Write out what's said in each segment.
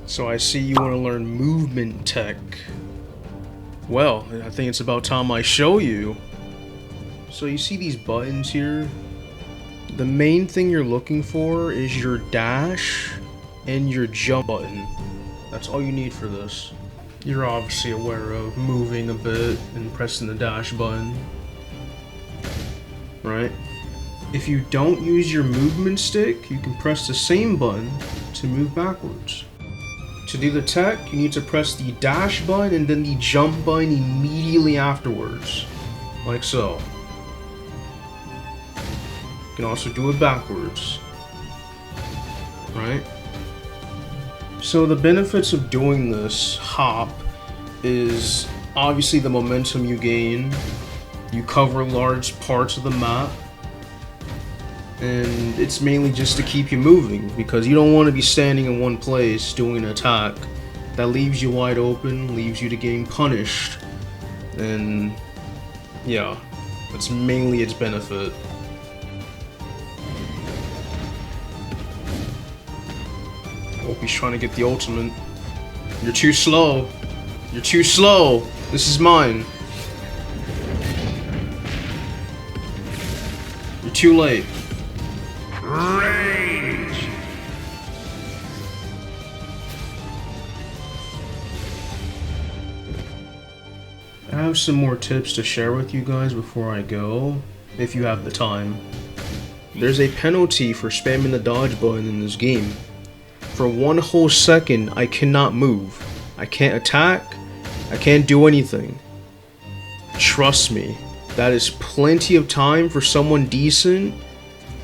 So I see you want to learn movement tech. Well, I think it's about time I show you. So you see these buttons here? The main thing you're looking for is your dash and your jump button. That's all you need for this. You're obviously aware of moving a bit and pressing the dash button, right? If you don't use your movement stick, you can press the same button to move backwards. To do the tech, you need to press the dash button and then the jump button immediately afterwards, like so. You can also do it backwards, right? So the benefits of doing this hop is obviously the momentum you gain. You cover large parts of the map, and it's mainly just to keep you moving because you don't want to be standing in one place doing an attack that leaves you wide open, leaves you to getting punished, and yeah, that's mainly its benefit. Hope he's trying to get the ultimate. You're too slow. You're too slow. This is mine. You're too late. Rage! I have some more tips to share with you guys before I go, if you have the time. There's a penalty for spamming the dodge button in this game. For 1 whole second, I cannot move. I can't attack. I can't do anything. Trust me, that is plenty of time for someone decent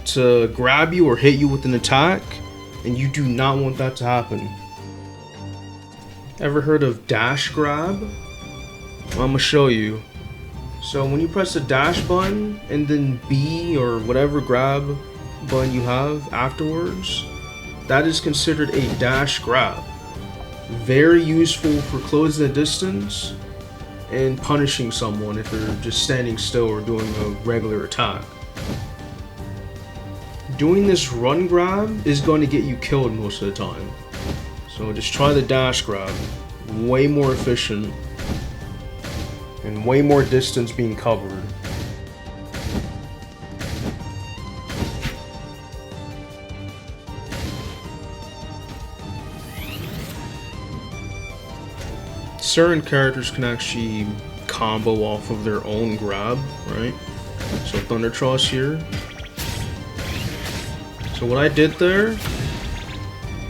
to grab you or hit you with an attack, and you do not want that to happen. Ever heard of dash grab? Well, I'm gonna show you. So when you press the dash button and then B or whatever grab button you have afterwards, that is considered a dash grab. Very useful for closing the distance and punishing someone if they're just standing still or doing a regular attack. Doing this run grab is going to get you killed most of the time. So just try the dash grab. Way more efficient and way more distance being covered. Certain characters can actually combo off of their own grab, right? So Thundertross here. So what I did there,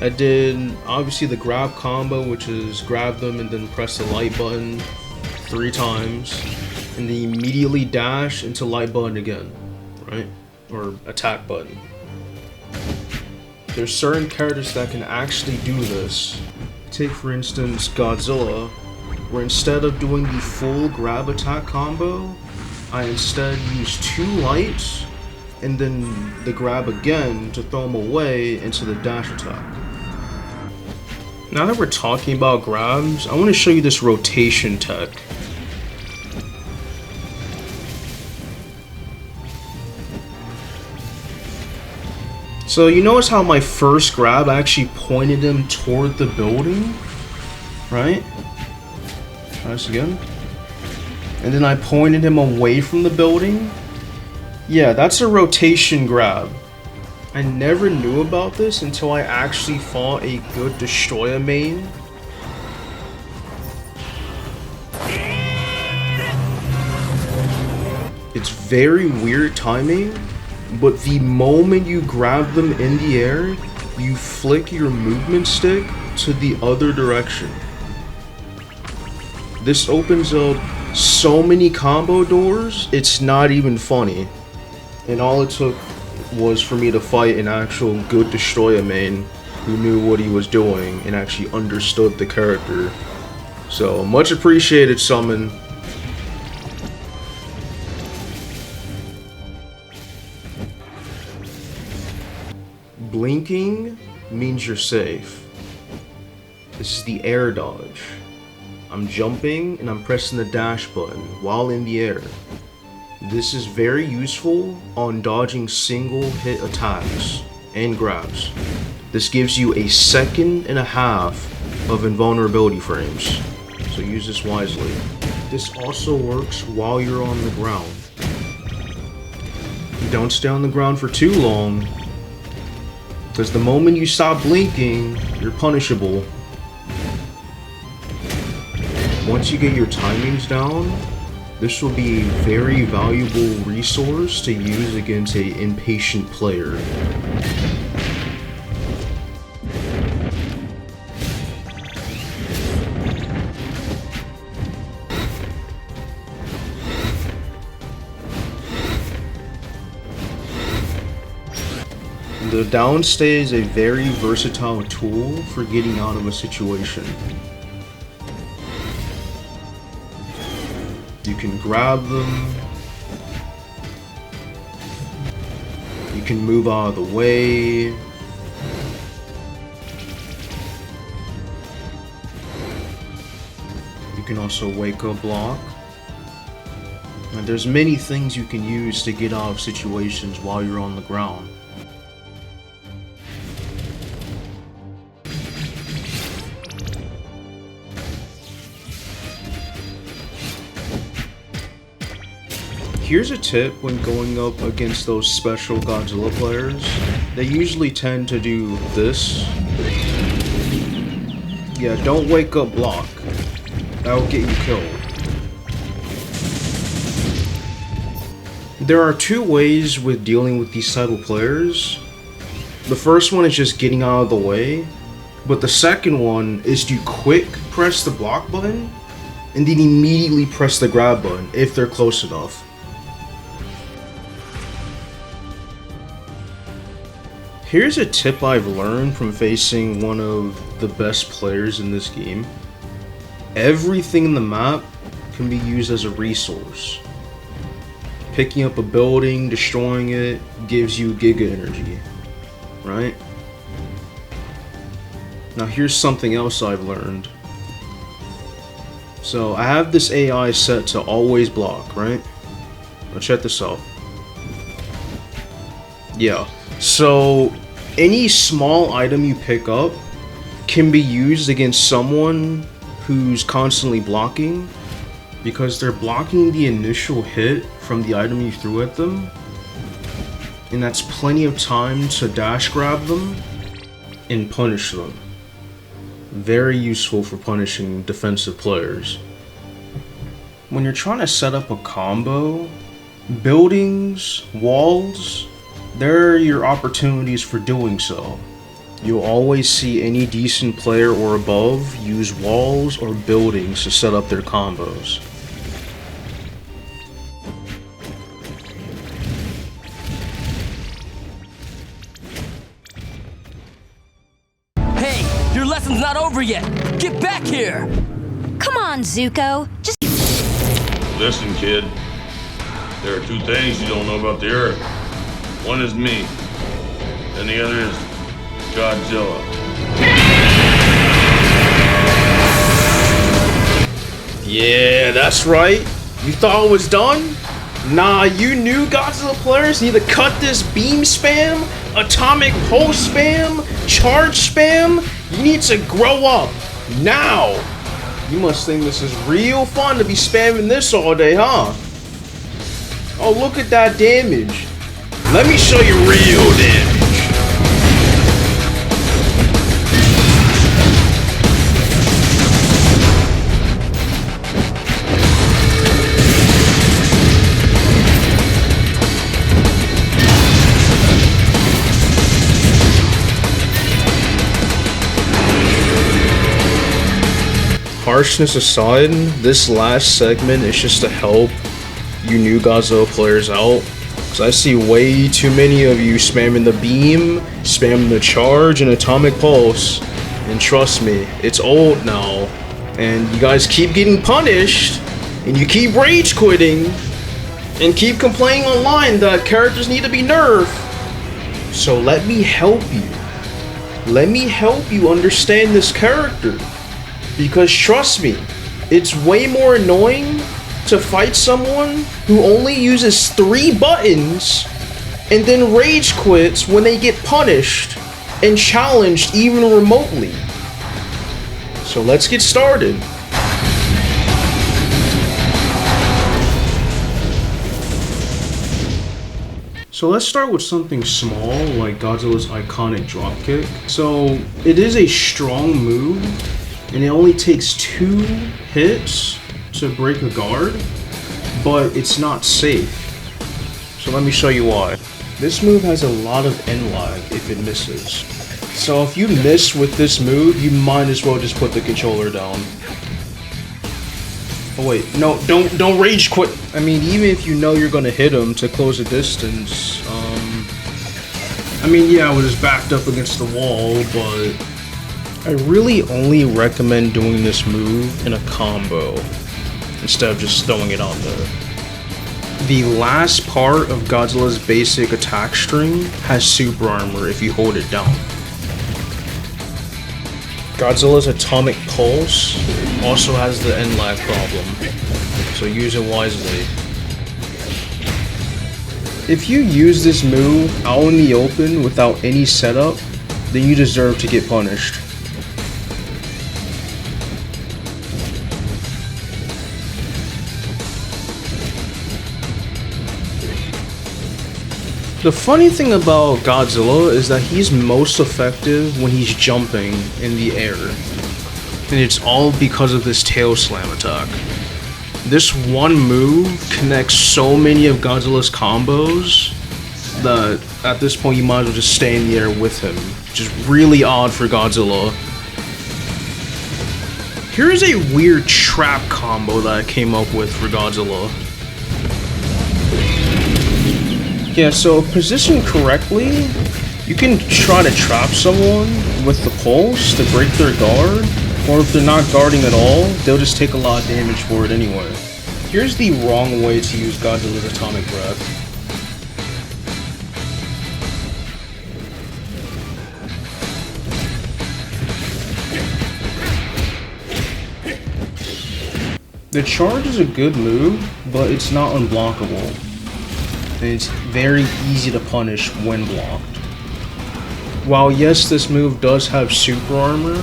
I did obviously the grab combo, which is grab them and then press the light button 3 times, and then immediately dash into light button again, right? Or attack button. There's certain characters that can actually do this. Take for instance Godzilla, where instead of doing the full grab attack combo, I instead use 2 lights and then the grab again to throw him away into the dash attack. Now that we're talking about grabs, I want to show you this rotation tech. So you notice how my first grab I actually pointed him toward the building, right? Try this again. And then I pointed him away from the building. Yeah, that's a rotation grab. I never knew about this until I actually fought a good Destroyer main. It's very weird timing, but the moment you grab them in the air, you flick your movement stick to the other direction. This opens up so many combo doors, it's not even funny. And all it took was for me to fight an actual good Destroyer main who knew what he was doing and actually understood the character. So, much appreciated, Summon. Blinking means you're safe. This is the air dodge. I'm jumping and I'm pressing the dash button while in the air. This is very useful on dodging single hit attacks and grabs. This gives you a 1.5 seconds of invulnerability frames, so use this wisely. This also works while you're on the ground. Don't stay on the ground for too long, because the moment you stop blinking, you're punishable. Once you get your timings down, this will be a very valuable resource to use against an impatient player. The downstay is a very versatile tool for getting out of a situation. You can grab them, you can move out of the way, you can also wake up block. And there's many things you can use to get out of situations while you're on the ground. Here's a tip when going up against those special Godzilla players. They usually tend to do this. Yeah, don't wake up block. That'll get you killed. There are two ways with dealing with these type of players. The first one is just getting out of the way, but the second one is to quick press the block button and then immediately press the grab button if they're close enough. Here's a tip I've learned from facing one of the best players in this game. Everything in the map can be used as a resource. Picking up a building, destroying it, gives you Giga energy, right? Now here's something else I've learned. So I have this AI set to always block, right? Now check this out. Yeah, so any small item you pick up can be used against someone who's constantly blocking, because they're blocking the initial hit from the item you threw at them, and that's plenty of time to dash grab them and punish them. Very useful for punishing defensive players. When you're trying to set up a combo, buildings, walls, they're your opportunities for doing so. You'll always see any decent player or above use walls or buildings to set up their combos. Hey, your lesson's not over yet. Get back here. Come on, Zuko. Just Listen, kid. There are two things you don't know about the Earth. One is me, and the other is Godzilla. Yeah, that's right. You thought it was done? Nah, you new Godzilla players need to cut this beam spam, atomic pulse spam, charge spam. You need to grow up now. You must think this is real fun to be spamming this all day, huh? Oh, look at that damage. Let me show you real damage. Harshness aside, this last segment is just to help you new Godzilla players out. Cause I see way too many of you spamming the beam, spamming the charge and atomic pulse, and trust me, it's old now, and you guys keep getting punished, and you keep rage quitting, and keep complaining online that characters need to be nerfed. So let me help you. Let me help you understand this character, because trust me, it's way more annoying to fight someone who only uses 3 buttons and then rage quits when they get punished and challenged even remotely. So let's get started. So let's start with something small, like Godzilla's iconic dropkick. So it is a strong move, and it only takes 2 hits to break a guard, but it's not safe. So let me show you why. This move has a lot of end lag if it misses. So if you miss with this move, you might as well just put the controller down. Oh wait, no, don't rage quit. I mean, even if you know you're gonna hit him to close a distance, I mean, yeah, I was backed up against the wall, but I really only recommend doing this move in a combo instead of just throwing it out there. The last part of Godzilla's basic attack string has super armor if you hold it down. Godzilla's atomic pulse also has the end lag problem, so use it wisely. If you use this move out in the open without any setup, then you deserve to get punished. The funny thing about Godzilla is that he's most effective when he's jumping in the air. And it's all because of this tail slam attack. This one move connects so many of Godzilla's combos that at this point you might as well just stay in the air with him. Which is really odd for Godzilla. Here's a weird trap combo that I came up with for Godzilla. Yeah, so positioned correctly, you can try to trap someone with the pulse to break their guard, or if they're not guarding at all, they'll just take a lot of damage for it anyway. Here's the wrong way to use Godzilla's atomic breath. The charge is a good move, but it's not unblockable. And it's very easy to punish when blocked. While yes, this move does have super armor,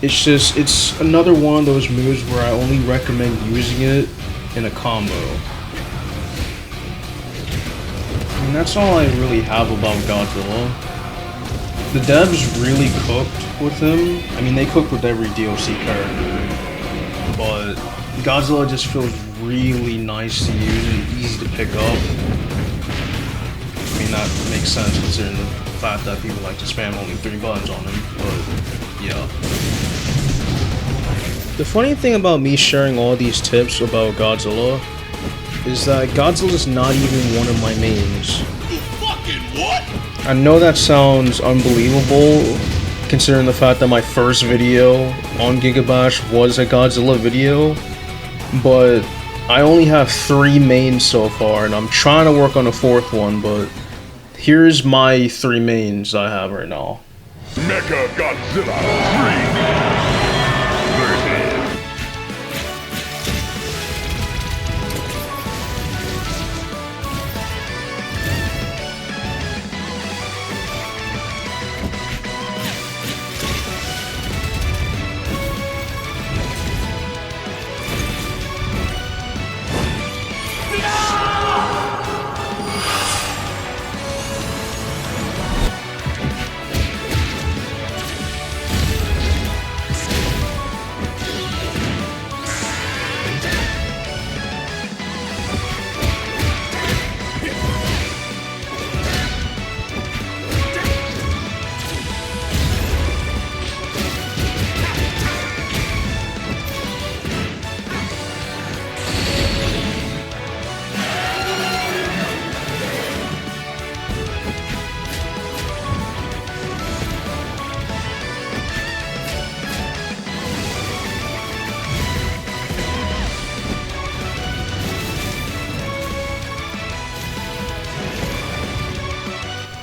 it's another one of those moves where I only recommend using it in a combo. And that's all I really have about Godzilla. The devs really cooked with him. I mean, they cooked with every DLC character, but Godzilla just feels really nice to use and easy to pick up. I mean, that makes sense considering the fact that people like to spam only 3 buttons on him, but yeah. The funny thing about me sharing all these tips about Godzilla is that Godzilla's not even one of my mains. Fucking what? I know that sounds unbelievable considering the fact that my first video on Gigabash was a Godzilla video, but I only have 3 mains so far, and I'm trying to work on a 4th one, but here's my 3 mains I have right now. Mecha Godzilla 3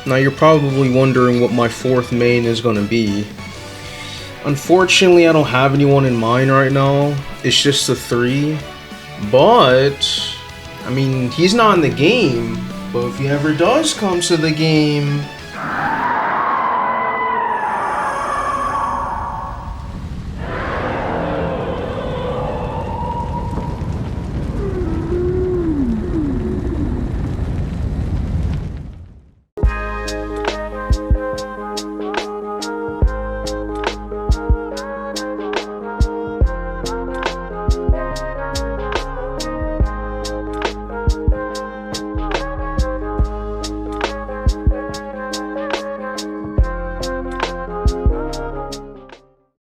Now you're probably wondering what my 4th main is gonna be. Unfortunately, I don't have anyone in mind right now. It's just the 3. But, I mean, he's not in the game. But if he ever does come to the game,